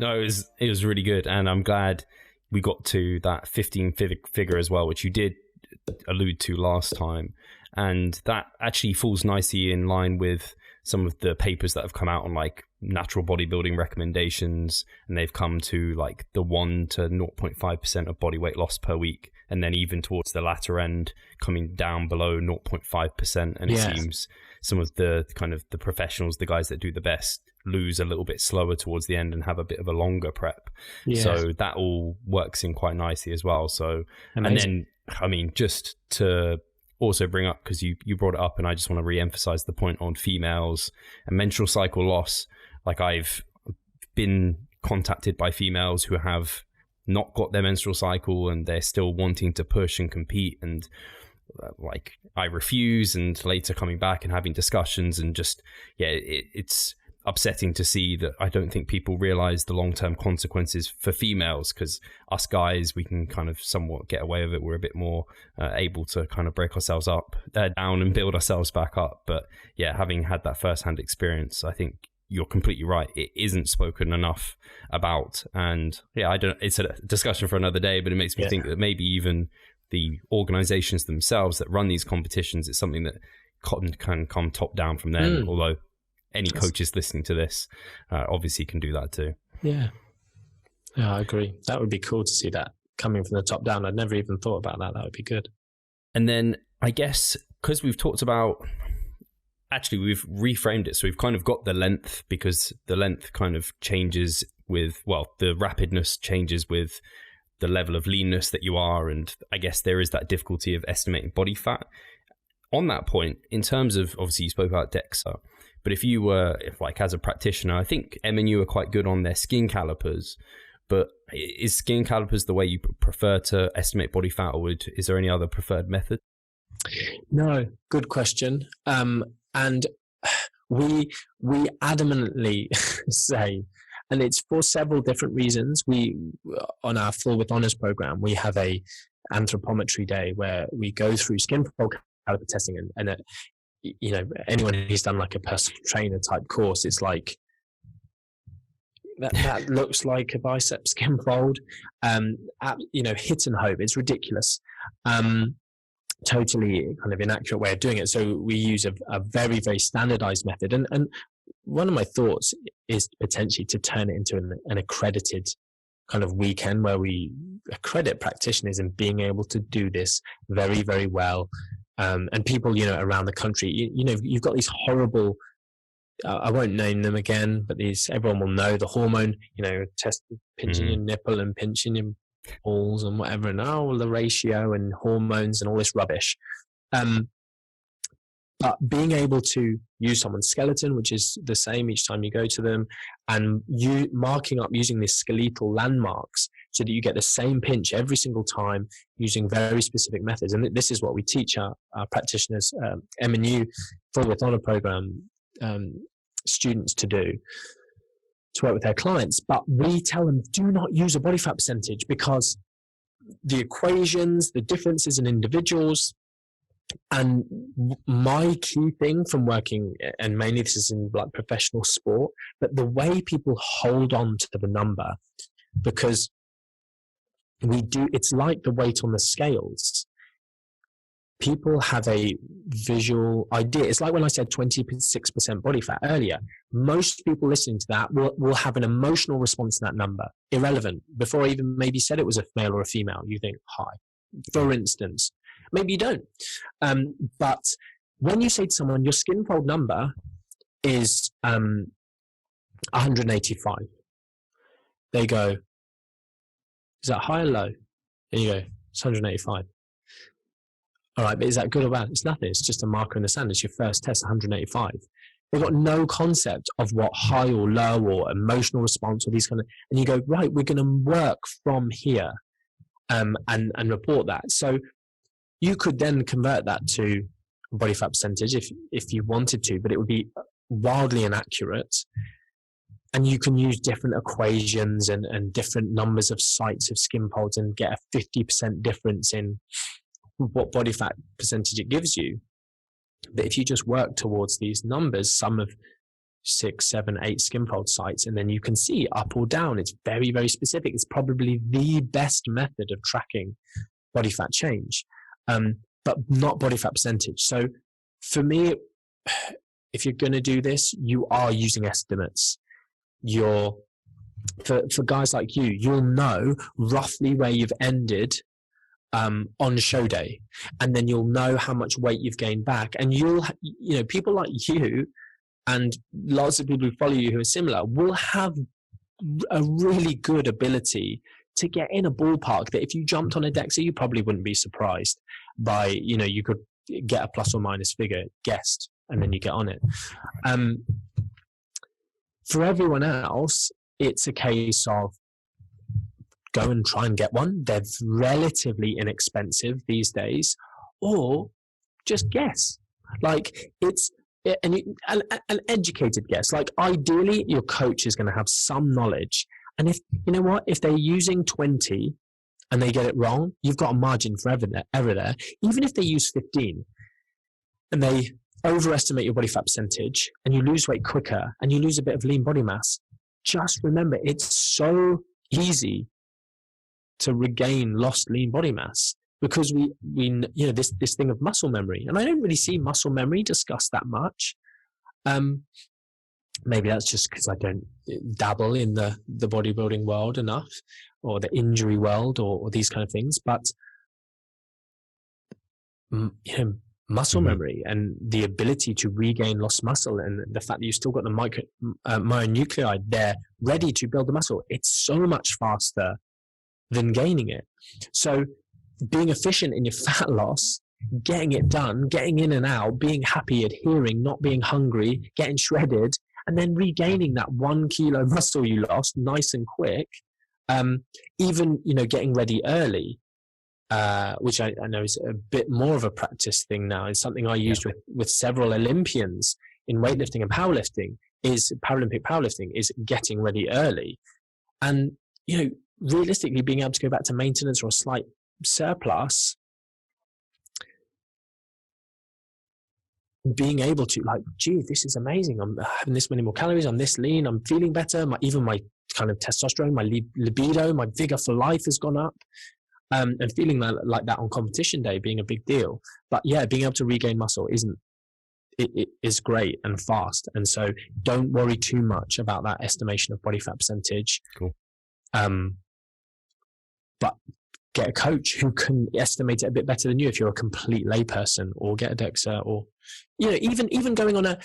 No, it was really good, and I'm glad we got to that 15 figure as well, which you did allude to last time, and that actually falls nicely in line with some of the papers that have come out on like natural bodybuilding recommendations, and they've come to like the 1 to 0.5% of body weight loss per week, and then even towards the latter end coming down below 0.5%. And it seems some of the kind of the professionals, the guys that do the best, lose a little bit slower towards the end and have a bit of a longer prep. So that all works in quite nicely as well. So amazing. And then I mean, just to also bring up, because you brought it up, and I just want to re-emphasize the point on females and menstrual cycle loss. Like, I've been contacted by females who have not got their menstrual cycle and they're still wanting to push and compete, and like I refuse, and later coming back and having discussions, and just it's upsetting to see that. I don't think people realize the long-term consequences for females, because us guys, we can kind of somewhat get away with it. We're a bit more able to kind of break ourselves up down and build ourselves back up. But yeah, having had that first-hand experience, I think you're completely right. It isn't spoken enough about. And yeah, it's a discussion for another day, but it makes me think that maybe even the organizations themselves that run these competitions, it's something that can come top down from them. Although any coaches listening to this obviously can do that too. Yeah, I agree. That would be cool to see that coming from the top down. I'd never even thought about that. That would be good. And then I guess, because we've talked about, actually we've reframed it. So we've kind of got the length, because the length kind of changes with, well, the rapidness changes with the level of leanness that you are. And I guess there is that difficulty of estimating body fat. On that point, in terms of, obviously you spoke about DEXA, but if you were, as a practitioner, I think M&U are quite good on their skin calipers, but is skin calipers the way you prefer to estimate body fat, or is there any other preferred method? No, good question. And we adamantly say, and it's for several different reasons. We, on our Full with Honors program, we have a anthropometry day where we go through skin fold caliper testing, and you know, anyone who's done like a personal trainer type course, it's like that looks like a bicep skin fold, you know, hit and hope. It's ridiculous. Totally kind of inaccurate way of doing it. So we use a very, very standardized method. And one of my thoughts is potentially to turn it into an accredited kind of weekend where we accredit practitioners in being able to do this very, very well. And people, you know, around the country, you know, you've got these horrible, I won't name them again, but everyone will know the hormone, you know, pinching your nipple and pinching your balls and whatever, and the ratio and hormones and all this rubbish. But being able to use someone's skeleton, which is the same each time you go to them, and you marking up using these skeletal landmarks so that you get the same pinch every single time using very specific methods. And this is what we teach our practitioners, M&U Full with Honor program students to do, to work with their clients. But we tell them, do not use a body fat percentage, because the equations, the differences in individuals. And my key thing from working, and mainly this is in like professional sport, but the way people hold on to the number, because it's like the weight on the scales. People have a visual idea. It's like when I said 26% body fat earlier. Most people listening to that will have an emotional response to that number, irrelevant. Before I even maybe said it was a male or a female, you think high, for instance. Maybe you don't. But when you say to someone, your skin fold number is 185, they go, is that high or low? And you go, it's 185. All right, but is that good or bad? It's nothing. It's just a marker in the sand. It's your first test, 185. They've got no concept of what high or low or emotional response or these kind of, and you go, right, we're going to work from here and report that. So you could then convert that to body fat percentage if you wanted to, but it would be wildly inaccurate. And you can use different equations and different numbers of sites of skin folds and get a 50% difference in what body fat percentage it gives you. But if you just work towards these numbers, sum of 6, 7, 8 skin fold sites, and then you can see up or down. It's very, very specific. It's probably the best method of tracking body fat change, but not body fat percentage. So for me, if you're going to do this, you are using estimates. For guys like you, you'll know roughly where you've ended on show day, and then you'll know how much weight you've gained back. And people like you and lots of people who follow you who are similar will have a really good ability to get in a ballpark that if you jumped on a DEXA, you probably wouldn't be surprised by, you could get a plus or minus figure guessed, and then you get on it. For everyone else, it's a case of go and try and get one. They're relatively inexpensive these days, or just guess. Like it's an educated guess. Like ideally, your coach is going to have some knowledge. And if they're using 20 and they get it wrong, you've got a margin for error there. Even if they use 15 and they overestimate your body fat percentage and you lose weight quicker and you lose a bit of lean body mass, just remember it's so easy to regain lost lean body mass because we this thing of muscle memory. And I don't really see muscle memory discussed that much. Maybe that's just because I don't dabble in the bodybuilding world enough, or the injury world, or these kind of things. But muscle memory and the ability to regain lost muscle, and the fact that you've still got the myonuclei there ready to build the muscle, it's so much faster than gaining it. So being efficient in your fat loss, getting it done, getting in and out, being happy, adhering, not being hungry, getting shredded, and then regaining that 1 kilo muscle you lost nice and quick, even, getting ready early, which I know is a bit more of a practice thing now. It's something I used with several Olympians in weightlifting and powerlifting, is Paralympic powerlifting, is getting ready early. And, realistically being able to go back to maintenance or a slight surplus, being able to this is amazing. I'm having this many more calories. I'm this lean. I'm feeling better. Even my kind of testosterone, my libido, my vigor for life has gone up. And feeling like that on competition day being a big deal. But yeah, being able to regain muscle it is great and fast. And so don't worry too much about that estimation of body fat percentage. Cool. But get a coach who can estimate it a bit better than you if you're a complete layperson, or get a DEXA, or even going on a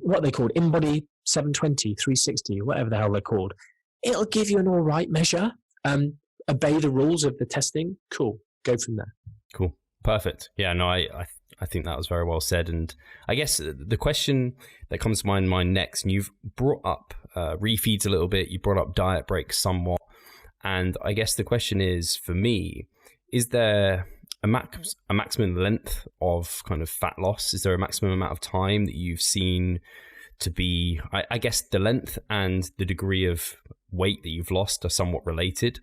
what they called InBody 720, 360, whatever the hell they're called. It'll give you an all right measure. Obey the rules of the testing. Cool. Go from there. Cool. Perfect. Yeah, no, I think that was very well said. And I guess the question that comes to my mind next, and you've brought up refeeds a little bit, you brought up diet breaks somewhat. And I guess the question is, for me, is there a maximum length of kind of fat loss? Is there a maximum amount of time that you've seen to be, I guess the length and the degree of weight that you've lost are somewhat related.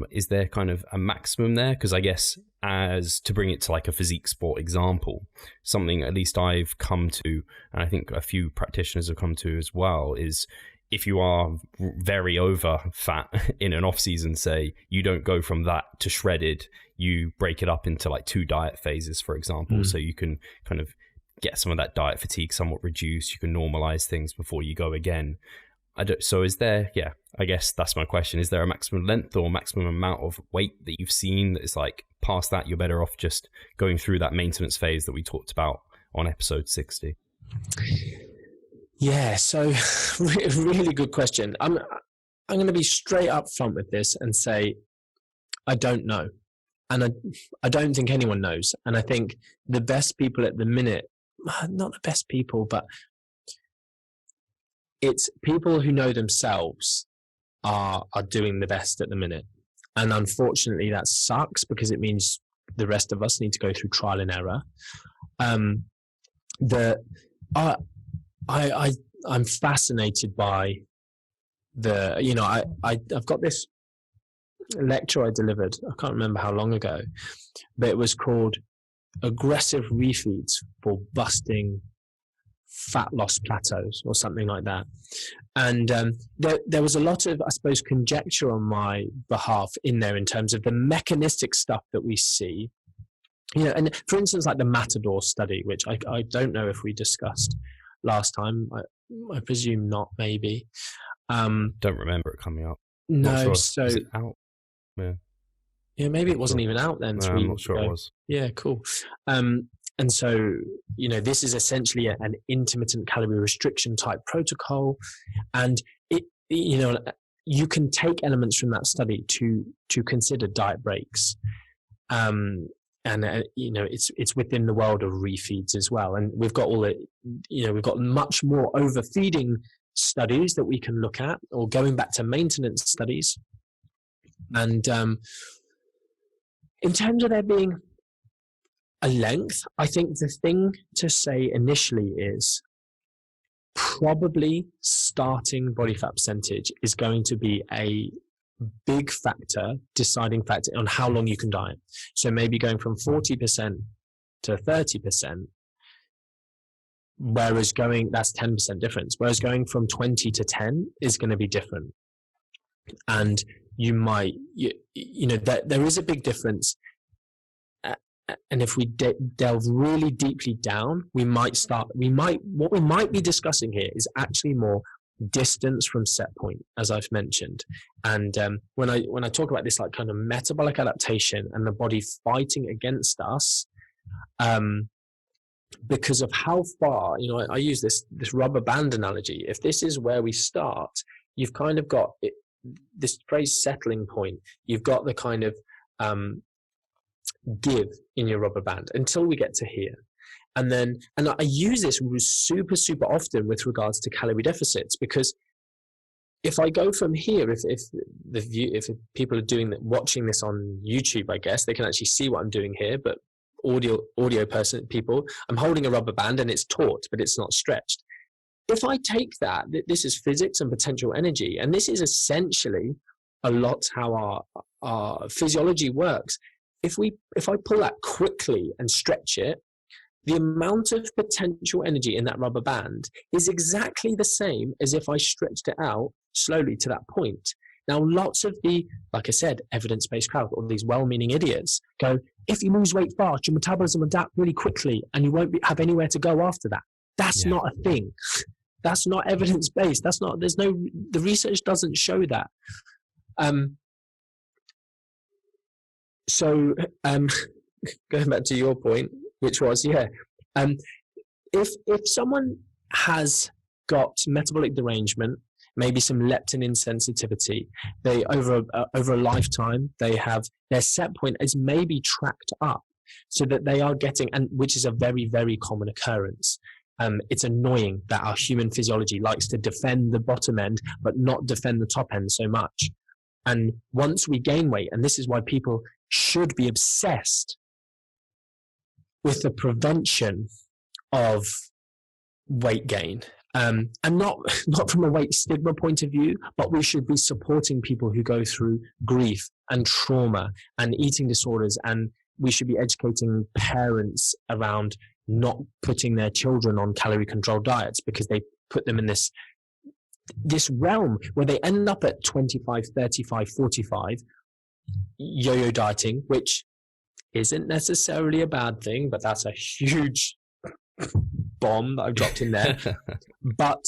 Is there kind of a maximum there? Because I guess, as to bring it to like a physique sport example, something at least I've come to, and I think a few practitioners have come to as well, is if you are very over fat in an off season, say, you don't go from that to shredded, you break it up into like 2 diet phases, for example. So you can kind of get some of that diet fatigue somewhat reduced. You can normalize things before you go again. So is there, I guess that's my question. Is there a maximum length or maximum amount of weight that you've seen that is like past that, you're better off just going through that maintenance phase that we talked about on episode 60? Yeah, so really good question. I'm going to be straight up front with this and say, I don't know. And I don't think anyone knows. And I think the best people at the minute, not the best people, but it's people who know themselves are doing the best at the minute. And unfortunately that sucks, because it means the rest of us need to go through trial and error. I'm fascinated by I've got this lecture I delivered, I can't remember how long ago, but it was called Aggressive Refeeds for Busting fat loss plateaus or something like that. And there was a lot of, I suppose, conjecture on my behalf in there in terms of the mechanistic stuff that we see. You know, and for instance, like the Matador study, which I don't know if we discussed last time. I presume not, maybe. Don't remember it coming up. No, sure. so was it out? Yeah, maybe it wasn't even out then. I'm not sure it was. Yeah, cool. And so, you know, this is essentially an intermittent calorie restriction type protocol, and it, you know, you can take elements from that study to consider diet breaks. And you know, it's within the world of refeeds as well. And we've got we've got much more overfeeding studies that we can look at, or going back to maintenance studies. And in terms of there being a length, I think the thing to say initially is probably starting body fat percentage is going to be a big factor, deciding factor on how long you can diet. So maybe going from 40% to 30%, whereas that's 10% difference. Whereas going from 20 to 10 is going to be different. And you might, you know, there is a big difference. And if we delve really deeply down, what we might be discussing here is actually more distance from set point, as I've mentioned. And when I talk about this, like kind of metabolic adaptation and the body fighting against us, because of how far, you know, I use this rubber band analogy. If this is where we start, you've kind of got this phrase settling point. You've got the kind of give in your rubber band until we get to here. And I use this super, super often with regards to calorie deficits, because if I go from here, if people are watching this on YouTube, I guess they can actually see what I'm doing here, but audio people, I'm holding a rubber band and it's taut, but it's not stretched. If I take that, this is physics and potential energy, and this is essentially a lot how our physiology works. If I pull that quickly and stretch it, the amount of potential energy in that rubber band is exactly the same as if I stretched it out slowly to that point. Now, lots of like I said, evidence-based crowd, or these well-meaning idiots go, if you lose weight fast, your metabolism will adapt really quickly and you won't have anywhere to go after that. That's not a thing. That's not evidence-based. The research doesn't show that. So going back to your point, which was, if someone has got metabolic derangement, maybe some leptin insensitivity, they over a lifetime, they have their set point is maybe tracked up so that they are getting, and which is a very, very common occurrence. It's annoying that our human physiology likes to defend the bottom end, but not defend the top end so much. And once we gain weight, and this is why people should be obsessed with the prevention of weight gain, and not from a weight stigma point of view, but we should be supporting people who go through grief and trauma and eating disorders, and we should be educating parents around not putting their children on calorie controlled diets because they put them in this realm where they end up at 25, 35, 45 yo-yo dieting, which isn't necessarily a bad thing, but that's a huge bomb that I've dropped in there. But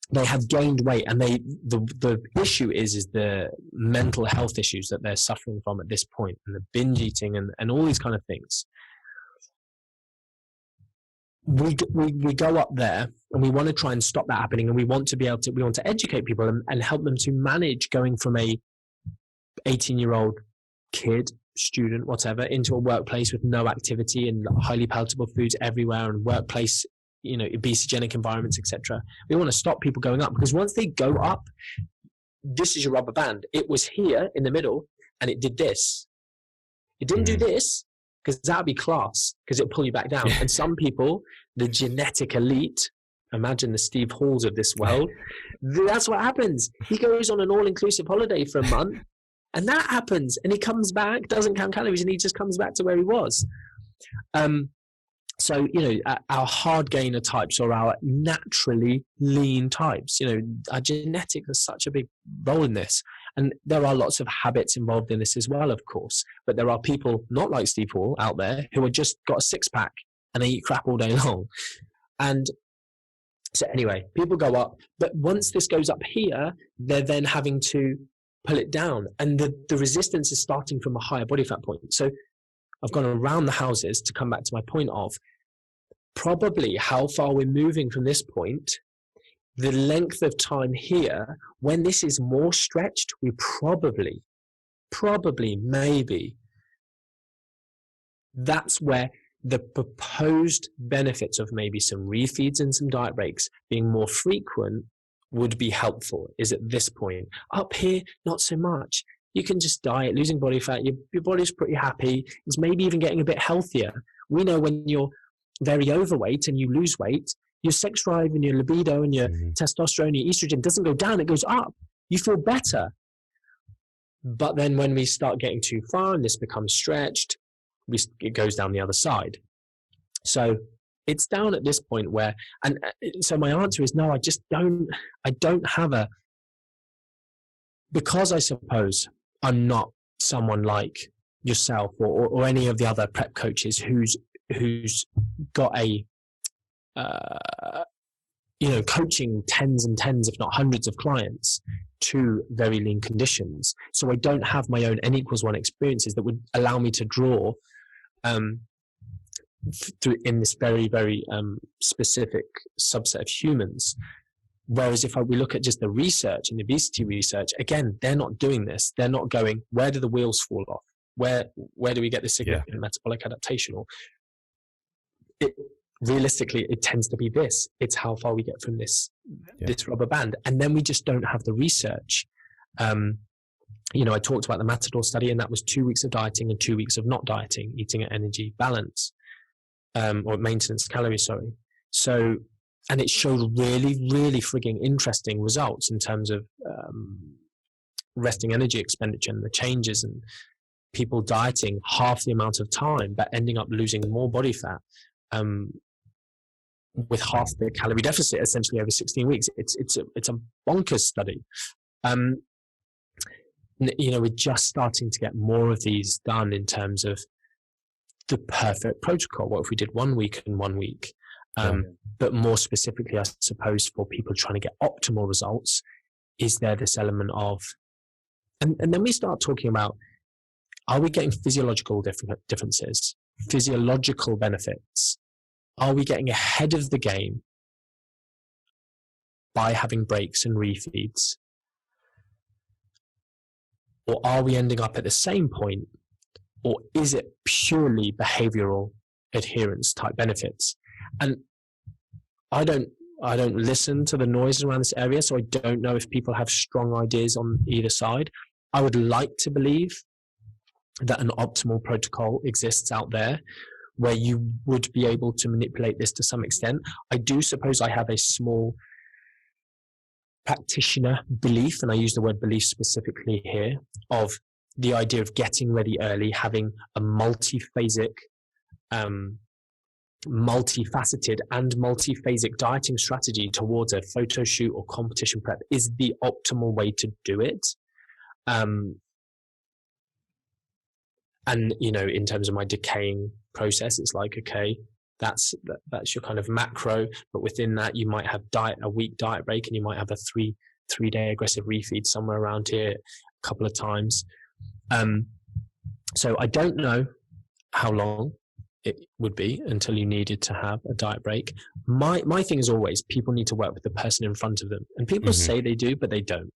they have gained weight, and the issue is the mental health issues that they're suffering from at this point, and the binge eating and all these kind of things. We go up there and we want to try and stop that happening, and we want to educate people and help them to manage going from a 18-year-old kid, student, whatever, into a workplace with no activity and highly palatable foods everywhere, and workplace, obesogenic environments, etc. We want to stop people going up, because once they go up, this is your rubber band. It was here in the middle and it did this. It didn't do this, because that would be class, because it'll pull you back down. And some people, the genetic elite, imagine the Steve Halls of this world, that's what happens. He goes on an all-inclusive holiday for a month, and that happens, and he comes back, doesn't count calories, and he just comes back to where he was. So, our hard gainer types or our naturally lean types, our genetics has such a big role in this. And there are lots of habits involved in this as well, of course. But there are people not like Steve Hall out there who have just got a six-pack and they eat crap all day long. And so anyway, people go up. But once this goes up here, they're then having to pull it down. And the resistance is starting from a higher body fat point. So I've gone around the houses to come back to my point of probably how far we're moving from this point, the length of time here, when this is more stretched, we probably, maybe, that's where the proposed benefits of maybe some refeeds and some diet breaks being more frequent would be helpful, is at this point. Up here, not so much. You can just diet, losing body fat, your body's pretty happy, it's maybe even getting a bit healthier. We know when you're very overweight and you lose weight, your sex drive and your libido and your testosterone, your estrogen doesn't go down, it goes up. You feel better. But then when we start getting too far and this becomes stretched, it goes down the other side. So it's down at this point where, and so my answer is no, I don't have because I suppose I'm not someone like yourself or any of the other prep coaches who's got a, coaching tens and tens, if not hundreds of clients to very lean conditions. So I don't have my own N=1 experiences that would allow me to draw in this very, very specific subset of humans. Whereas if we look at just the research and obesity research, again, they're not doing this. They're not going, where do the wheels fall off? Where do we get the significant metabolic adaptation? Or realistically, it tends to be this. It's how far we get from this rubber band. And then we just don't have the research. I talked about the Matador study, and that was 2 weeks of dieting and 2 weeks of not dieting, eating at energy balance, or maintenance calories, sorry. So, and it showed really, really frigging interesting results in terms of resting energy expenditure and the changes, and people dieting half the amount of time, but ending up losing more body fat with half the calorie deficit, essentially over 16 weeks. It's a bonkers study. We're just starting to get more of these done in terms of the perfect protocol. What if we did 1 week and 1 week? But more specifically, I suppose, for people trying to get optimal results, is there this element of, and then we start talking about, are we getting physiological differences, physiological benefits? Are we getting ahead of the game by having breaks and refeeds? Or are we ending up at the same point? Or is it purely behavioral adherence type benefits? And I don't listen to the noise around this area, so I don't know if people have strong ideas on either side. I would like to believe that an optimal protocol exists out there where you would be able to manipulate this to some extent. I do suppose I have a small practitioner belief, and I use the word belief specifically here, of the idea of getting ready early, having a multiphasic, multifaceted and multiphasic dieting strategy towards a photo shoot or competition prep is the optimal way to do it. And, in terms of my decaying process, it's like, okay, that's your kind of macro, but within that you might have a week diet break, and you might have a three-day aggressive refeed somewhere around here a couple of times. So I don't know how long it would be until you needed to have a diet break. My thing is always, people need to work with the person in front of them, and people say they do, but they don't.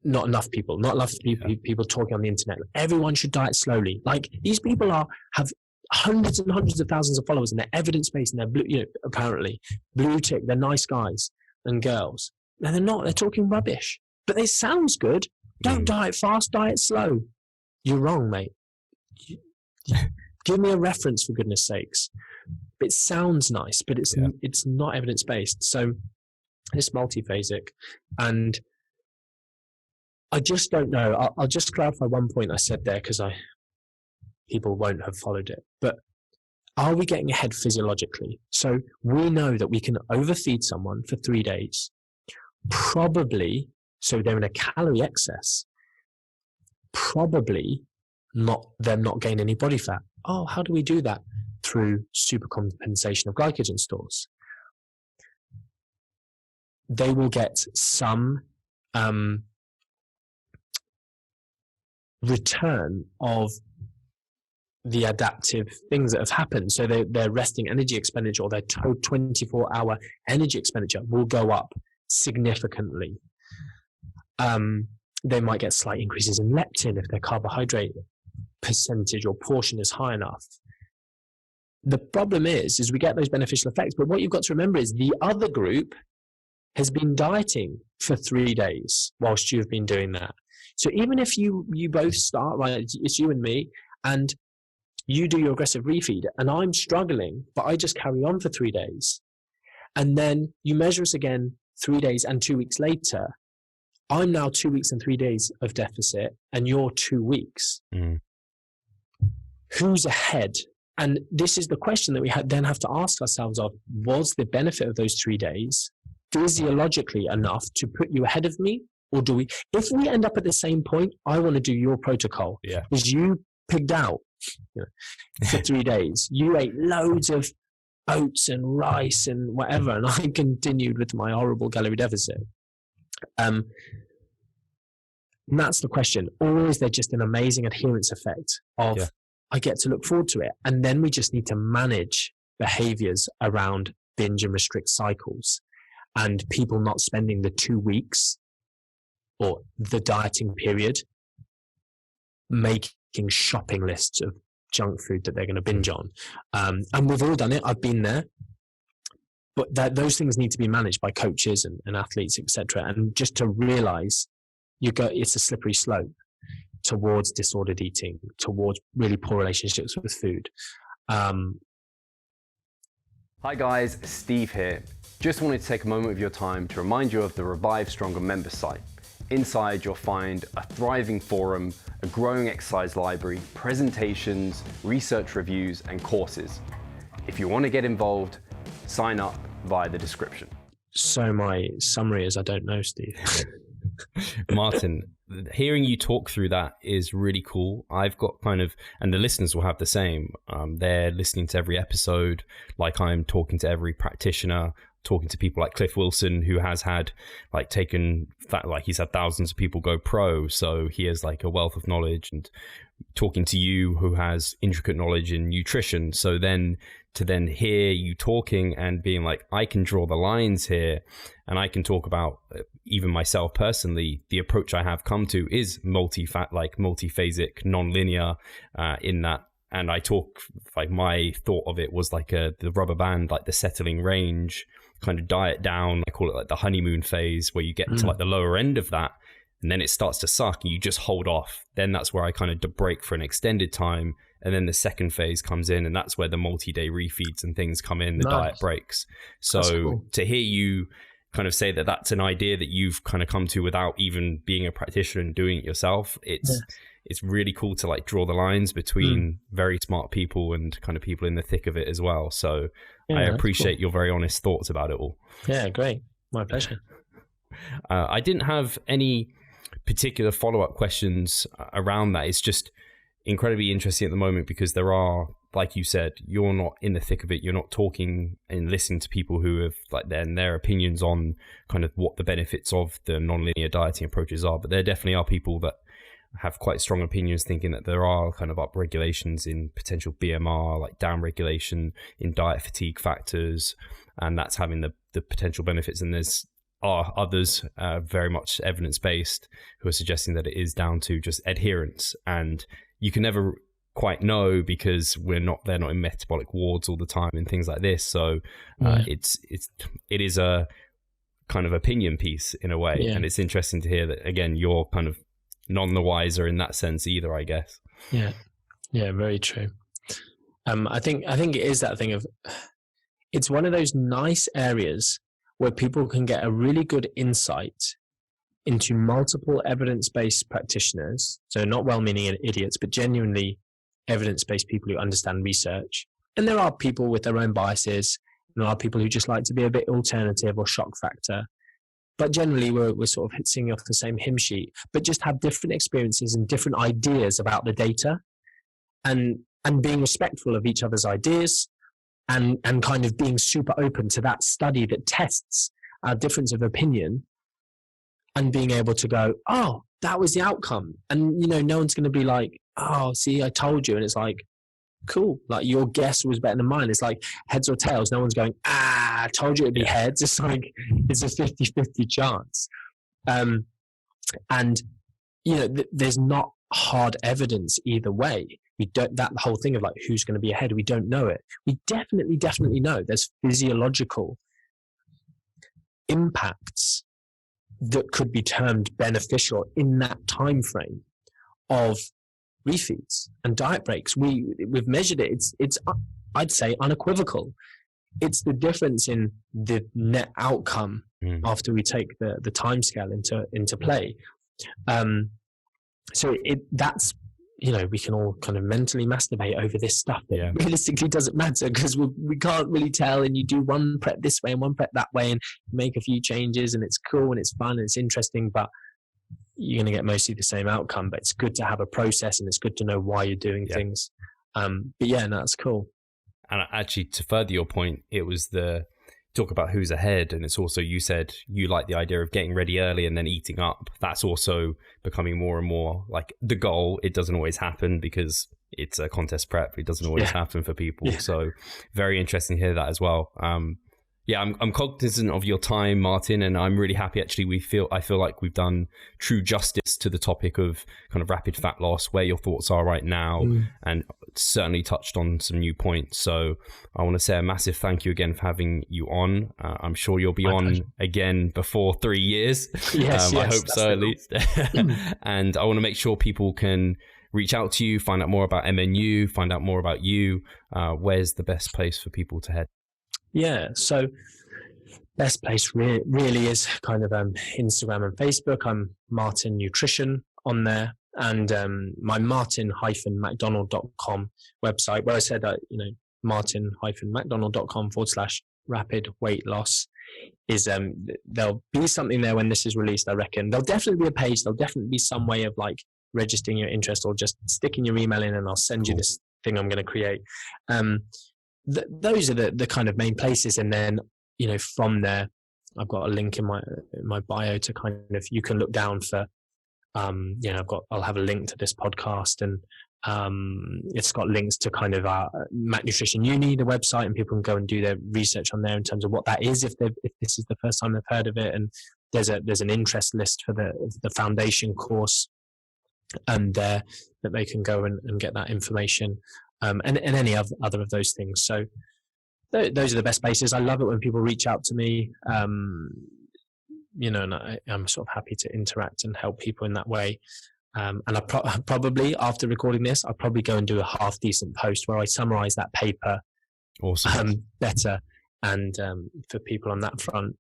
Not enough people talking on the internet. Everyone should diet slowly. Like, these people have hundreds and hundreds of thousands of followers, and they're evidence-based, and they're blue, apparently blue tick. They're nice guys and girls. No, they're not. They're talking rubbish, but it sounds good. Don't diet fast, diet slow. You're wrong, mate. Give me a reference, for goodness sakes. It sounds nice, but it's not evidence-based. So it's multiphasic, and I just don't know. I'll just clarify one point I said there, because people won't have followed it. But Are we getting ahead physiologically? So we know that we can overfeed someone for 3 days, probably, so they're in a calorie excess, probably not them not gain any body fat. Oh, how do we do that? Through supercompensation of glycogen stores. They will get some return of the adaptive things that have happened. So their resting energy expenditure, or their 24-hour energy expenditure, will go up significantly. They might get slight increases in leptin if their carbohydrate percentage or portion is high enough. The problem is we get those beneficial effects, but what you've got to remember is the other group has been dieting for 3 days whilst you've been doing that. So even if you both start, right, it's you and me, and you do your aggressive refeed and I'm struggling, but I just carry on for 3 days. And then you measure us again 3 days and 2 weeks later. I'm now 2 weeks and 3 days of deficit and you're 2 weeks. Who's ahead? And this is the question that we then have to ask ourselves of, was the benefit of those 3 days physiologically enough to put you ahead of me? Or do we, if we end up at the same point, I want to do your protocol. Yeah. Because you pigged out for 3 days. You ate loads of oats and rice and whatever, and I continued with my horrible calorie deficit. And that's the question. Or is there just an amazing adherence effect of, I get to look forward to it? And then we just need to manage behaviors around binge and restrict cycles, and people not spending the 2 weeks or the dieting period making shopping lists of junk food that they're going to binge on. And we've all done it. I've been there. But those things need to be managed by coaches and athletes, etc. And just to realize it's a slippery slope towards disordered eating, towards really poor relationships with food. Hi guys, Steve here. Just wanted to take a moment of your time to remind you of the Revive Stronger member site. Inside you'll find a thriving forum, a growing exercise library, presentations, research reviews and courses. If you want to get involved, sign up via the description. So my summary is, I don't know, Steve. Martin, hearing you talk through that is really cool. I've got and the listeners will have the same. They're listening to every episode, like I'm talking to every practitioner, talking to people like Cliff Wilson, who has had he's had thousands of people go pro. So he has like a wealth of knowledge, and talking to you, who has intricate knowledge in nutrition. So then to hear you talking and being like, I can draw the lines here, and I can talk about, even myself personally, the approach I have come to is multiphasic, non-linear, in that. And I talk, like, my thought of it was like the rubber band, like the settling range kind of diet down. I call it like the honeymoon phase, where you get to like the lower end of that, and then it starts to suck and you just hold off. Then that's where I kind of break for an extended time. And then the second phase comes in, and that's where the multi-day refeeds and things come in, the diet breaks. So cool to hear you kind of say that that's an idea that you've kind of come to without even being a practitioner and doing it yourself. It's really cool to like draw the lines between very smart people and kind of people in the thick of it as well. So I appreciate your very honest thoughts about it all. Yeah, great. My pleasure. I didn't have any particular follow-up questions around that. It's just incredibly interesting at the moment because there are, like you said, you're not in the thick of it. You're not talking and listening to people who have like their opinions on kind of what the benefits of the non-linear dieting approaches are. But there definitely are people that have quite strong opinions, thinking that there are kind of upregulations in potential BMR, like downregulation in diet fatigue factors, and that's having the potential benefits. And there's others very much evidence-based who are suggesting that it is down to just adherence, and you can never quite know because they're not in metabolic wards all the time and things like this. So it is a kind of opinion piece in a way, and it's interesting to hear that again you're kind of none the wiser in that sense either, I guess. Yeah, very true. I think it is that thing of, it's one of those nice areas where people can get a really good insight into multiple evidence-based practitioners. So not well-meaning idiots, but genuinely evidence-based people who understand research, And there are people with their own biases. There are people who just like to be a bit alternative or shock factor. But generally, we're sort of singing off the same hymn sheet, but just have different experiences and different ideas about the data, and being respectful of each other's ideas, and kind of being super open to that study that tests our difference of opinion, and being able to go, oh, that was the outcome. And, you know, no one's going to be like, oh, see, I told you. And it's like, cool, like your guess was better than mine. It's like heads or tails. No one's going, I told you it'd be heads. It's like, it's a 50-50 chance. And, you know, there's not hard evidence either way. We don't, that whole thing of like, who's going to be ahead? We don't know it. We definitely know there's physiological impacts that could be termed beneficial in that time frame of refeeds and diet breaks. We've measured it. It's I'd say unequivocal. It's the difference in the net outcome after we take the time scale into play. So that's, you know, we can all kind of mentally masturbate over this stuff that realistically doesn't matter, because we can't really tell. And you do one prep this way and one prep that way, and make a few changes, and it's cool and it's fun and it's interesting, but you're going to get mostly the same outcome. But it's good to have a process, and it's good to know why you're doing things. But yeah, no, that's cool. And actually, to further your point, it was the talk about who's ahead. And it's also, you said you like the idea of getting ready early and then eating up. That's also becoming more and more like the goal. It doesn't always happen because it's a contest prep. It doesn't always happen for people. So very interesting to hear that as well. I'm cognizant of your time, Martin, and I'm really happy. Actually, I feel like we've done true justice to the topic of kind of rapid fat loss, where your thoughts are right now, and certainly touched on some new points. So I want to say a massive thank you again for having you on. I'm sure you'll be on again before 3 years. Yes, I hope so, at least. And I want to make sure people can reach out to you, find out more about MNU, find out more about you. Where's the best place for people to head? Yeah, so best place really is kind of Instagram and Facebook. I'm Martin Nutrition on there, and my martin-mcdonald.com website, where I said martin-mcdonald.com/rapid weight loss is there'll be something there when this is released. I reckon there'll definitely be a page. There'll definitely be some way of like registering your interest, or just sticking your email in and I'll send you this thing I'm going to create. Those are the kind of main places. And then, you know, from there, I've got a link in my bio to kind of, you can look down for, you know, I'll have a link to this podcast, and it's got links to kind of Mac Nutrition Uni, the website, and people can go and do their research on there in terms of what that is, if this is the first time they've heard of it. And there's an interest list for the foundation course, and there that they can go and get that information. And any other of those things. So those are the best places. I love it when people reach out to me, you know, and I'm sort of happy to interact and help people in that way. And I probably, after recording this, I'll probably go and do a half decent post where I summarize that paper better, and for people on that front.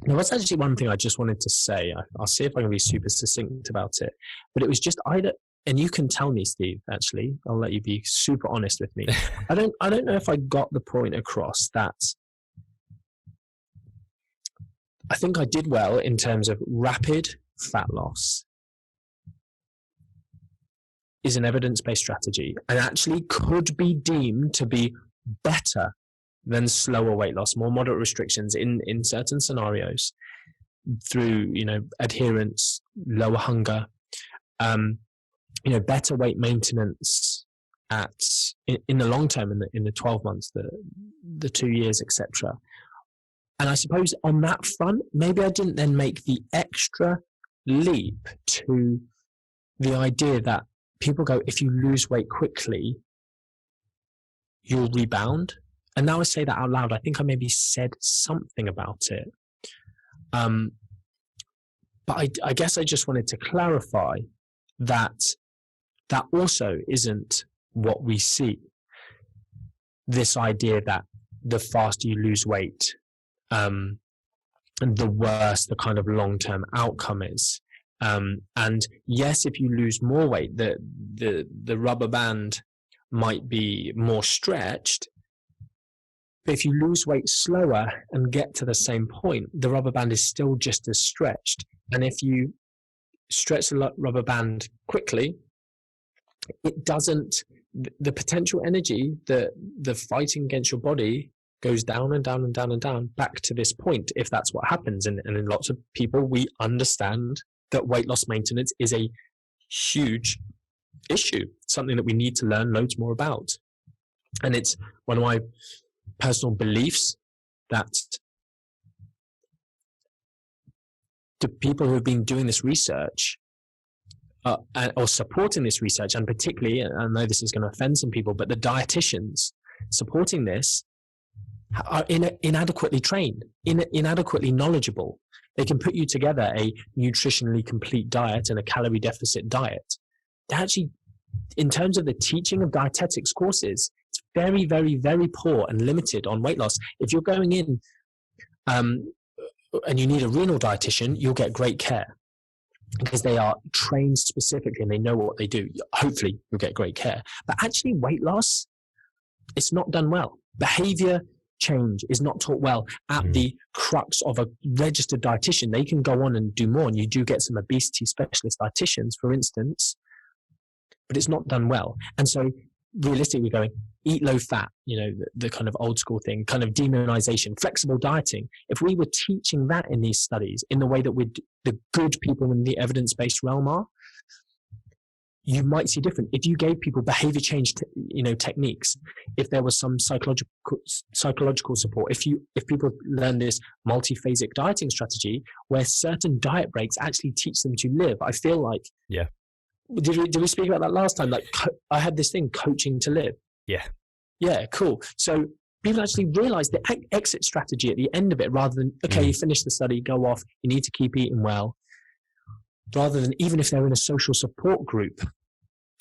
Now, that's actually one thing I just wanted to say. I'll see if I can be super succinct about it, but it was just and you can tell me, Steve, actually, I'll let you be super honest with me. I don't know if I got the point across that I think I did well in terms of rapid fat loss is an evidence-based strategy, and actually could be deemed to be better than slower weight loss, more moderate restrictions in certain scenarios, through, you know, adherence, lower hunger, you know, better weight maintenance in the long term, in the 12 months, the 2 years, etc. And I suppose on that front, maybe I didn't then make the extra leap to the idea that people go, if you lose weight quickly, you'll rebound. And now I say that out loud, I think I maybe said something about it. But I guess I just wanted to clarify that also isn't what we see. This idea that the faster you lose weight, the worse the kind of long-term outcome is. And yes, if you lose more weight, the rubber band might be more stretched, But if you lose weight slower and get to the same point, the rubber band is still just as stretched. And if you stretch the rubber band quickly, it doesn't, the potential energy, the fighting against your body goes down and down and down and down back to this point, if that's what happens. And in lots of people, we understand that weight loss maintenance is a huge issue, something that we need to learn loads more about. And it's one of my personal beliefs that the people who have been doing this research or supporting this research, and particularly, I know this is going to offend some people, but the dietitians supporting this are inadequately trained, inadequately knowledgeable. They can put you together a nutritionally complete diet and a calorie deficit diet. They actually, in terms of the teaching of dietetics courses, it's very, very, very poor and limited on weight loss. If you're going in and you need a renal dietitian, you'll get great care because they are trained specifically and they know what they do. Hopefully you'll get great care. But actually weight loss, it's not done well. Behavior change is not taught well at the crux of a registered dietitian. They can go on and do more, and you do get some obesity specialist dietitians, for instance, but it's not done well. And so realistically, we're going, eat low fat, the kind of old school thing, kind of demonization, flexible dieting. If we were teaching that in these studies in the way that the good people in the evidence-based realm are, you might see different. If you gave people behavior change, techniques, if there was some psychological support, if people learn this multiphasic dieting strategy where certain diet breaks actually teach them to live, I feel like, yeah. Did we speak about that last time? Like I had this thing, coaching to live. Yeah. Yeah, cool. So people actually realize the exit strategy at the end of it, rather than, okay, you finish the study, go off, you need to keep eating well. Rather than, even if they're in a social support group,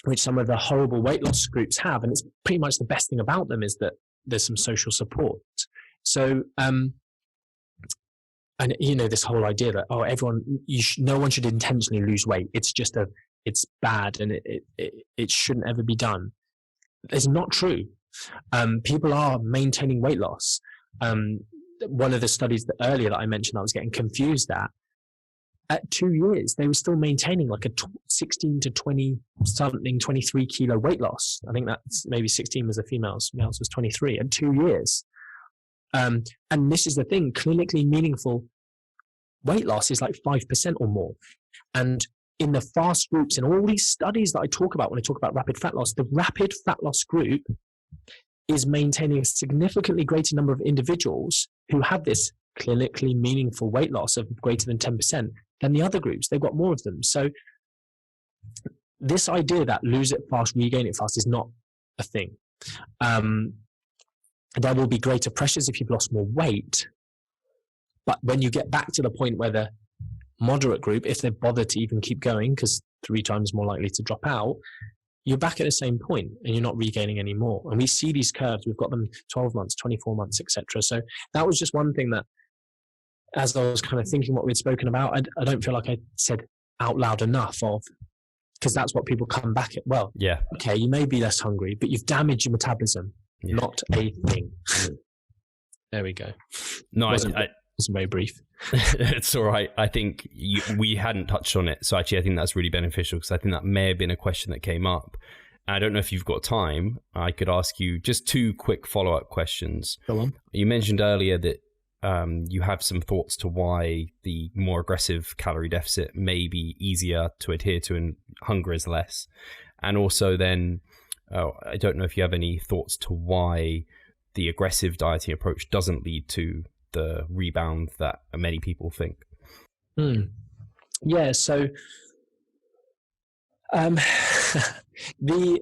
which some of the horrible weight loss groups have, and it's pretty much the best thing about them is that there's some social support. So, and this whole idea that, no one should intentionally lose weight. It's just it's bad and it shouldn't ever be done. It's not true. People are maintaining weight loss. One of the studies earlier that I mentioned, I was getting confused at 2 years, they were still maintaining like a 16 to 20 something, 23 kilo weight loss. I think that's maybe 16 was the females was 23 at 2 years. And this is the thing, clinically meaningful weight loss is like 5% or more. And in the fast groups and all these studies that I talk about when I talk about rapid fat loss, the rapid fat loss group is maintaining a significantly greater number of individuals who have this clinically meaningful weight loss of greater than 10% than the other groups. They've got more of them. So this idea that lose it fast, regain it fast is not a thing. There will be greater pressures if you've lost more weight. But when you get back to the point where the moderate group, if they bother to even keep going, because 3 times more likely to drop out, you're back at the same point and you're not regaining any more. And we see these curves, we've got them 12 months, 24 months, etc. So that was just one thing that, as I was kind of thinking what we'd spoken about, I don't feel like I said out loud enough of, because that's what people come back at. Well, yeah, okay, you may be less hungry, but you've damaged your metabolism. Yeah. Not a thing. There we go. No, it wasn't very brief. It's all right. I think we hadn't touched on it. So actually, I think that's really beneficial because I think that may have been a question that came up. I don't know if you've got time. I could ask you just 2 quick follow-up questions. Go on. You mentioned earlier that you have some thoughts to why the more aggressive calorie deficit may be easier to adhere to and hunger is less. And also then, I don't know if you have any thoughts to why the aggressive dieting approach doesn't lead to the rebound that many people think. Yeah, so the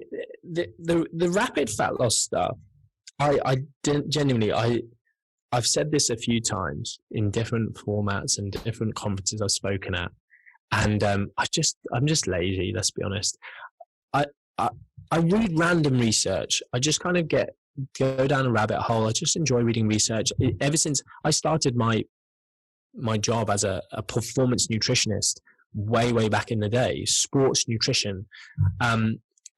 rapid fat loss stuff, I genuinely, I've said this a few times in different formats and different conferences I've spoken at, and I'm just lazy. Let's be honest. I read random research. I just kind of go down a rabbit hole. I just enjoy reading research. Ever since I started my job as a performance nutritionist way back in the day, sports nutrition,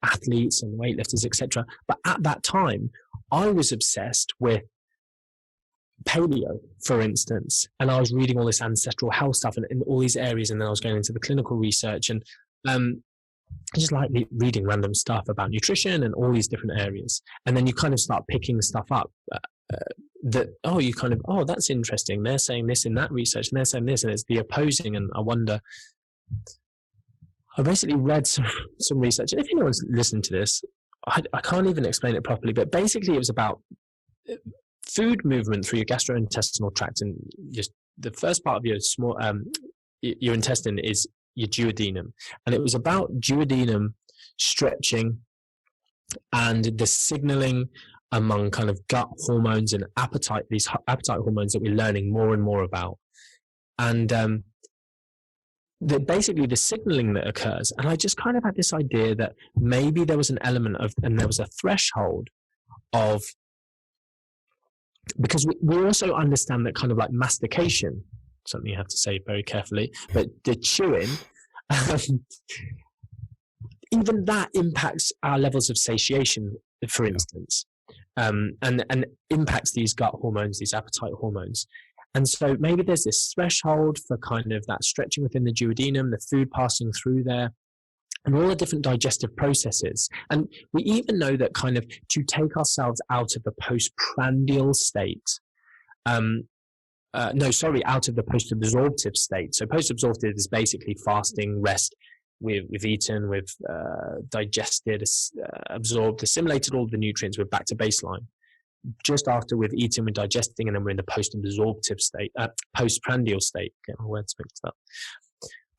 athletes and weightlifters, etc. But at that time, I was obsessed with paleo, for instance, and I was reading all this ancestral health stuff and in all these areas, and then I was going into the clinical research, and I just like reading random stuff about nutrition and all these different areas. And then you kind of start picking stuff up that's interesting. They're saying this in that research, and they're saying this, and it's the opposing. And I wonder, I basically read some research, and if anyone's listened to this, I can't even explain it properly, but basically it was about food movement through your gastrointestinal tract, and just the first part of your intestine is your duodenum, and it was about duodenum stretching and the signaling among kind of gut hormones and appetite, these appetite hormones that we're learning more and more about, and basically the signaling that occurs. And I just kind of had this idea that maybe there was an element of, and there was a threshold of, because we also understand that kind of like mastication, something you have to say very carefully, but the chewing, even that impacts our levels of satiation, for instance, and impacts these gut hormones, these appetite hormones. And so maybe there's this threshold for kind of that stretching within the duodenum, the food passing through there, and all the different digestive processes. And we even know that kind of to take ourselves out of the postprandial state, out of the post-absorptive state. So post-absorptive is basically fasting, rest. We've eaten, we've digested, absorbed, assimilated all the nutrients. We're back to baseline. Just after we've eaten, we're digesting, and then we're in the post-absorptive state, postprandial state. Get my words mixed up.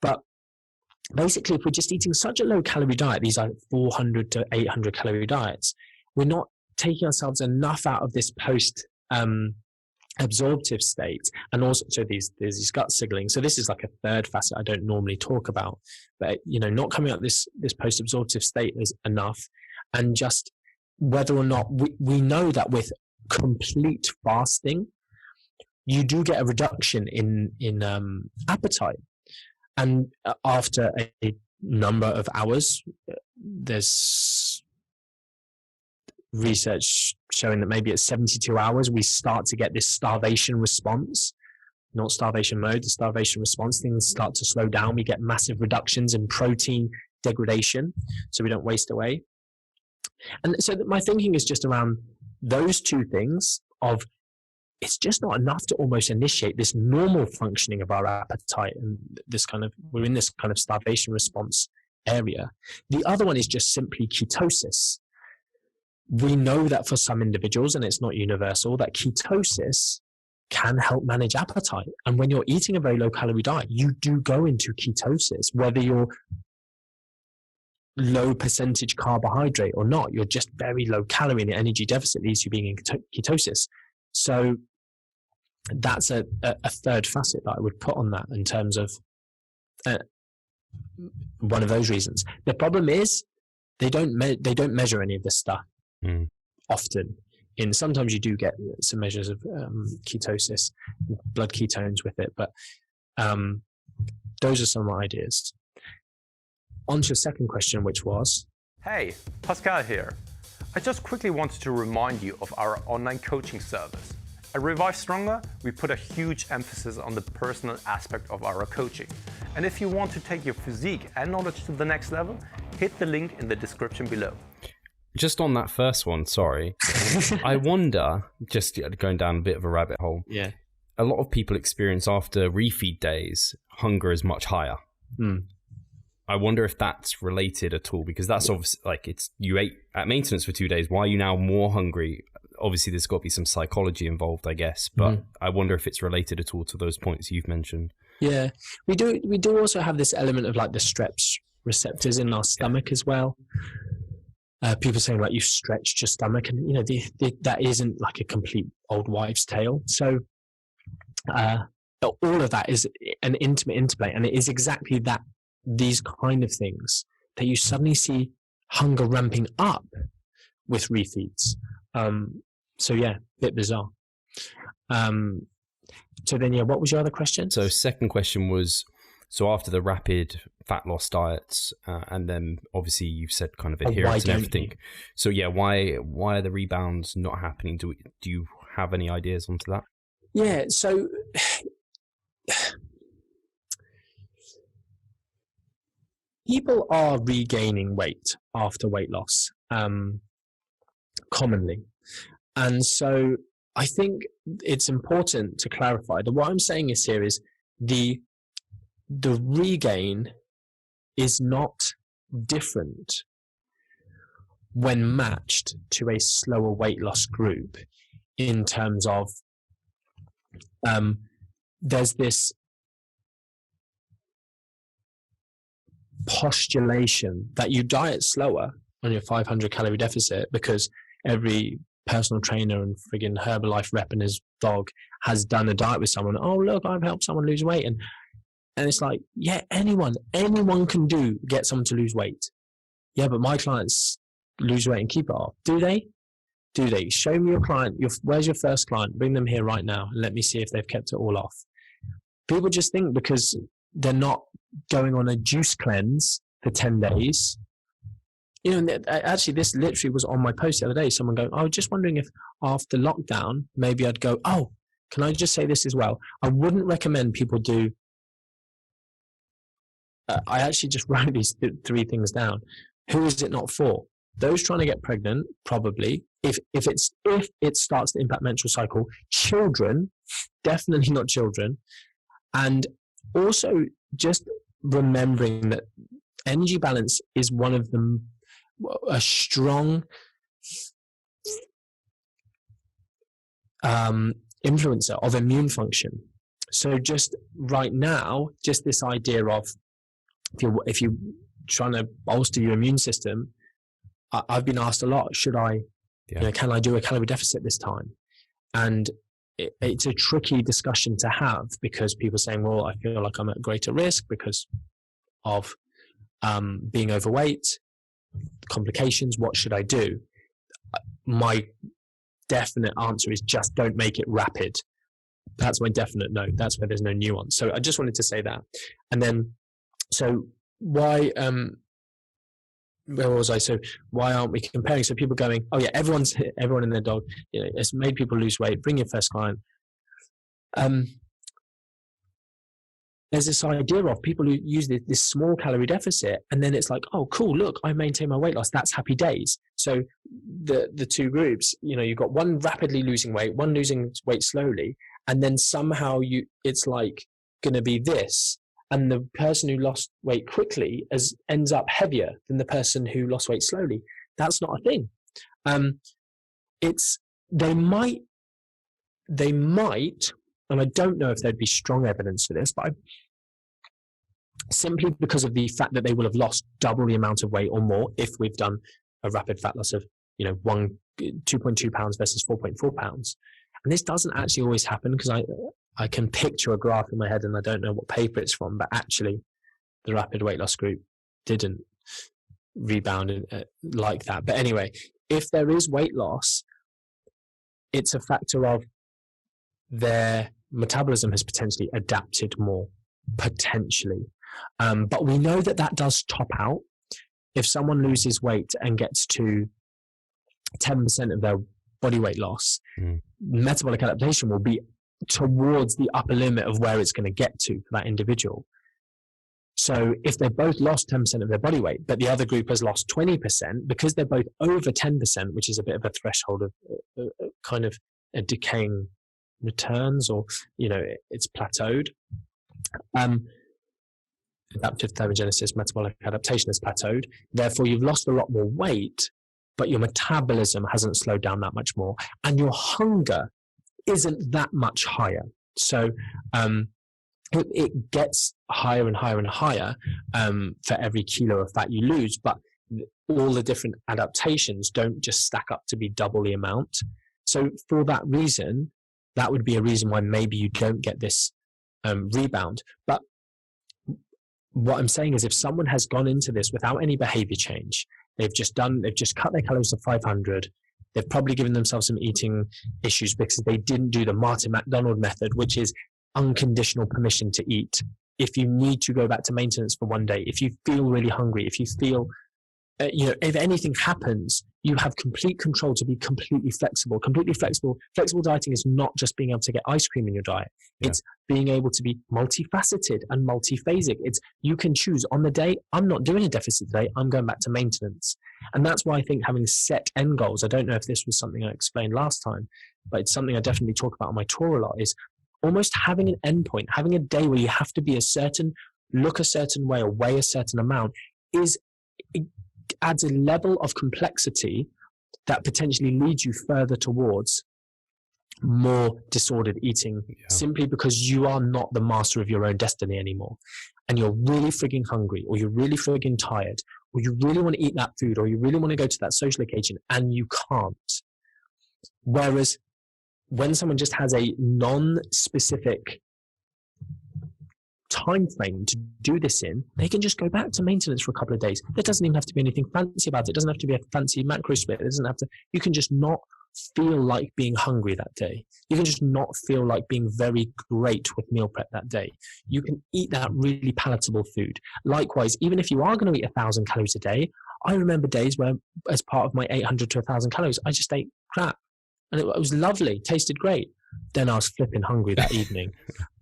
But basically, if we're just eating such a low-calorie diet, these are 400 to 800 calorie diets, we're not taking ourselves enough out of this absorptive state. And also, so there's these gut signaling. So this is like a third facet I don't normally talk about, but not coming out this post-absorptive state is enough. And just whether or not we know that with complete fasting, you do get a reduction in appetite. And after a number of hours, there's research showing that maybe at 72 hours, we start to get this starvation response, not starvation mode, the starvation response. Things start to slow down. We get massive reductions in protein degradation, so we don't waste away. And so my thinking is just around those two things of, it's just not enough to almost initiate this normal functioning of our appetite, and this kind of, we're in this kind of starvation response area. The other one is just simply ketosis. We know that for some individuals, and it's not universal, that ketosis can help manage appetite. And when you're eating a very low calorie diet, you do go into ketosis, whether you're low percentage carbohydrate or not. You're just very low calorie, and the energy deficit leaves you being in ketosis. So that's a third facet that I would put on that in terms of one of those reasons. The problem is they don't measure any of this stuff often. Sometimes you do get some measures of ketosis, blood ketones with it, but those are some ideas. On to your second question, which was? Hey, Pascal here. I just quickly wanted to remind you of our online coaching service. At Revive Stronger, we put a huge emphasis on the personal aspect of our coaching. And if you want to take your physique and knowledge to the next level, hit the link in the description below. Just on that first one, sorry. I wonder, just going down a bit of a rabbit hole. Yeah. A lot of people experience after refeed days, hunger is much higher. I wonder if that's related at all, because that's obviously like you ate at maintenance for 2 days. Why are you now more hungry? Obviously, there's got to be some psychology involved, I guess. But I wonder if it's related at all to those points you've mentioned. Yeah, we do also have this element of like the stretch receptors in our stomach as well. People saying like you stretched your stomach, and that isn't like a complete old wives' tale. So all of that is an intimate interplay, and it is exactly that. These kind of things that you suddenly see hunger ramping up with refeeds. So yeah, bit bizarre. So then, what was your other question? So second question was, so after the rapid fat loss diets, and then obviously you've said kind of adherence and everything. So yeah, why are the rebounds not happening? Do you have any ideas onto that? Yeah. So people are regaining weight after weight loss, commonly. And so I think it's important to clarify that what I'm saying is here is the regain is not different when matched to a slower weight loss group, in terms of there's this postulation that you diet slower on your 500 calorie deficit because every personal trainer and friggin' Herbalife rep and his dog has done a diet with someone. Oh, look, I've helped someone lose weight. And it's like, yeah, anyone can get someone to lose weight. Yeah, but my clients lose weight and keep it off. Do they? Show me your client. Where's your first client? Bring them here right now and let me see if they've kept it all off. People just think because they're not going on a juice cleanse for 10 days. You know, actually, this literally was on my post the other day. Someone going, I was just wondering if after lockdown, maybe I'd go, oh, can I just say this as well? I wouldn't recommend people do. I actually just wrote these 3 things down. Who is it not for? Those trying to get pregnant, probably. If it starts to impact menstrual cycle, children, definitely not children. And also just remembering that energy balance is one of them, a strong influencer of immune function. So just right now, just this idea of if you're trying to bolster your immune system, I've been asked a lot, should I, can I do a calorie deficit this time? And it's a tricky discussion to have, because people are saying, well, I feel like I'm at greater risk because of being overweight, complications, what should I do? My definite answer is just don't make it rapid. That's my definite no. That's where there's no nuance. So I just wanted to say that. And then, so why, where was I? So why aren't we comparing? So people going, oh yeah, everyone and their dog, it's made people lose weight. Bring your first client. There's this idea of people who use this small calorie deficit, and then it's like, oh, cool, look, I maintain my weight loss. That's happy days. So the 2 groups, you've got one rapidly losing weight, one losing weight slowly, and then somehow it's like going to be this. And the person who lost weight quickly ends up heavier than the person who lost weight slowly. That's not a thing. They might, and I don't know if there'd be strong evidence for this, but simply because of the fact that they will have lost double the amount of weight or more if we've done a rapid fat loss of 2.2 pounds versus 4.4 pounds. And this doesn't actually always happen, because I can picture a graph in my head and I don't know what paper it's from, but actually the rapid weight loss group didn't rebound like that. But anyway, if there is weight loss, it's a factor of their metabolism has potentially adapted more, potentially. But we know that does top out. If someone loses weight and gets to 10% of their body weight loss, metabolic adaptation will be towards the upper limit of where it's going to get to for that individual. So if they both lost 10% of their body weight, but the other group has lost 20%, because they're both over 10%, which is a bit of a threshold of kind of a decaying returns, or, it's plateaued. Adaptive thermogenesis, metabolic adaptation has plateaued. Therefore, you've lost a lot more weight, but your metabolism hasn't slowed down that much more, and your hunger isn't that much higher. So it gets higher and higher and higher for every kilo of fat you lose, but all the different adaptations don't just stack up to be double the amount. So for that reason, that would be a reason why maybe you don't get this rebound. But what I'm saying is, if someone has gone into this without any behavior change, they've just cut their calories to 500, they've probably given themselves some eating issues because they didn't do the McDonald method, which is unconditional permission to eat. If you need to go back to maintenance for one day, if you feel really hungry, if you feel if anything happens, you have complete control to be completely flexible. Completely flexible. Flexible dieting is not just being able to get ice cream in your diet. Yeah. It's being able to be multifaceted and multiphasic. It's you can choose on the day, I'm not doing a deficit today, I'm going back to maintenance. And that's why I think having set end goals, I don't know if this was something I explained last time, but it's something I definitely talk about on my tour a lot, is almost having an end point, having a day where you have to be look a certain way or weigh a certain amount it adds a level of complexity that potentially leads you further towards more disordered eating, simply because you are not the master of your own destiny anymore. And you're really frigging hungry, or you're really frigging tired, or you really want to eat that food, or you really want to go to that social occasion, and you can't. Whereas when someone just has a non-specific time frame to do this in, they can just go back to maintenance for a couple of days. There doesn't even have to be anything fancy about it. It doesn't have to be a fancy macro split. It doesn't have to, you can just not feel like being hungry that day. You can just not feel like being very great with meal prep that day. You can eat that really palatable food. Likewise, even if you are going to eat 1,000 calories a day, I remember days where, as part of my 800 to 1,000 calories, I just ate crap. And it was lovely, tasted great. Then I was flipping hungry that evening.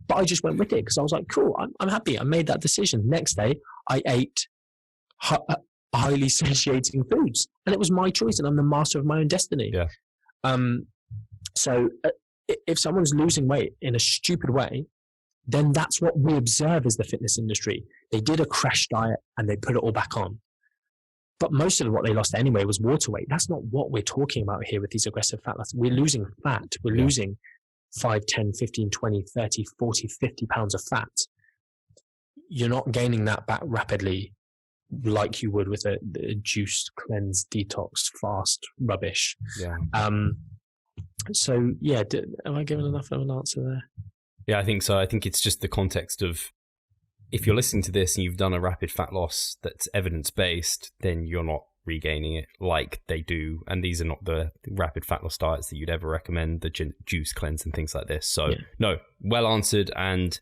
But I just went with it because I was like, cool, I'm happy. I made that decision. Next day, I ate highly satiating foods. And it was my choice, and I'm the master of my own destiny. Yeah. So if someone's losing weight in a stupid way, then that's what we observe as the fitness industry. They did a crash diet and they put it all back on. But most of what they lost anyway was water weight. That's not what we're talking about here with these aggressive fat loss. We're losing fat. We're losing 5, 10, 15, 20, 30, 40, 50 pounds of fat. You're not gaining that back rapidly like you would with a juice, cleanse, detox, fast rubbish. Yeah. So yeah, am I giving enough of an answer there? Yeah, I think so. I think it's just the context of, if you're listening to this and you've done a rapid fat loss that's evidence-based, then you're not regaining it like they do. And these are not the rapid fat loss diets that you'd ever recommend, the juice cleanse and things like this. So no, well answered. And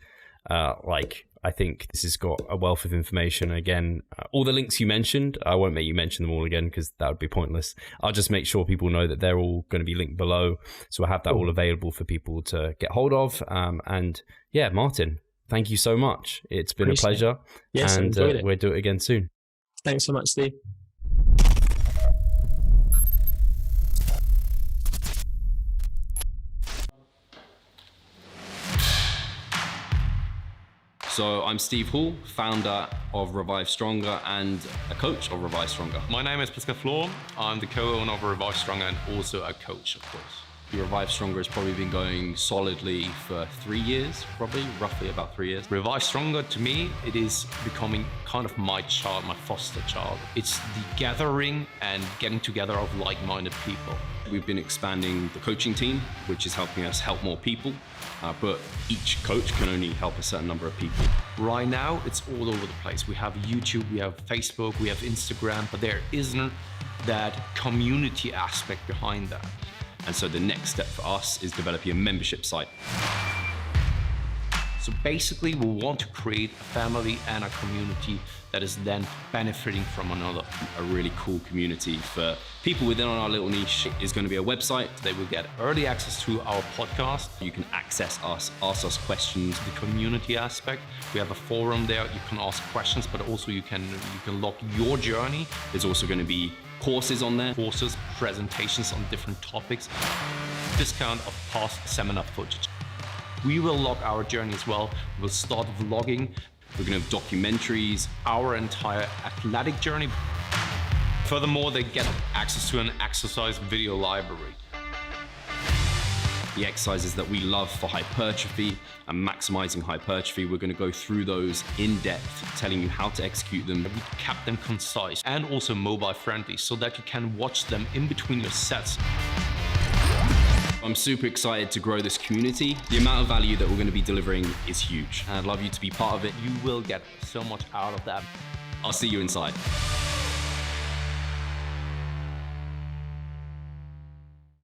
I think this has got a wealth of information. Again, all the links you mentioned, I won't make you mention them all again because that would be pointless. I'll just make sure people know that they're all going to be linked below. So I have that all available for people to get hold of. And yeah, Martin, thank you so much. It's been a pleasure. Yes, and we'll do it again soon. Thanks so much, Steve. So I'm Steve Hall, founder of Revive Stronger and a coach of Revive Stronger. My name is Pascal Flor. I'm the co-owner of Revive Stronger and also a coach, of course. Revive Stronger has probably been going solidly for 3 years, roughly about 3 years. Revive Stronger, to me, it is becoming kind of my child, my foster child. It's the gathering and getting together of like-minded people. We've been expanding the coaching team, which is helping us help more people, but each coach can only help a certain number of people. Right now, it's all over the place. We have YouTube, we have Facebook, we have Instagram, but there isn't that community aspect behind that. And so the next step for us is developing a membership site. So basically, we want to create a family and a community that is then benefiting from another. A really cool community for people within our little niche is going to be a website. They will get early access to our podcast. You can access us, ask us questions. The community aspect, we have a forum there. You can ask questions, but also you can log your journey. There's also going to be courses on there. Courses, presentations on different topics. Discount of past seminar footage. We will log our journey as well. We'll start vlogging. We're going to have documentaries. Our entire athletic journey. Furthermore, they get access to an exercise video library. The exercises that we love for hypertrophy and maximizing hypertrophy, we're going to go through those in depth, telling you how to execute them. We kept them concise and also mobile friendly so that you can watch them in between your sets. I'm super excited to grow this community. The amount of value that we're going to be delivering is huge. And I'd love you to be part of it. You will get so much out of that. I'll see you inside.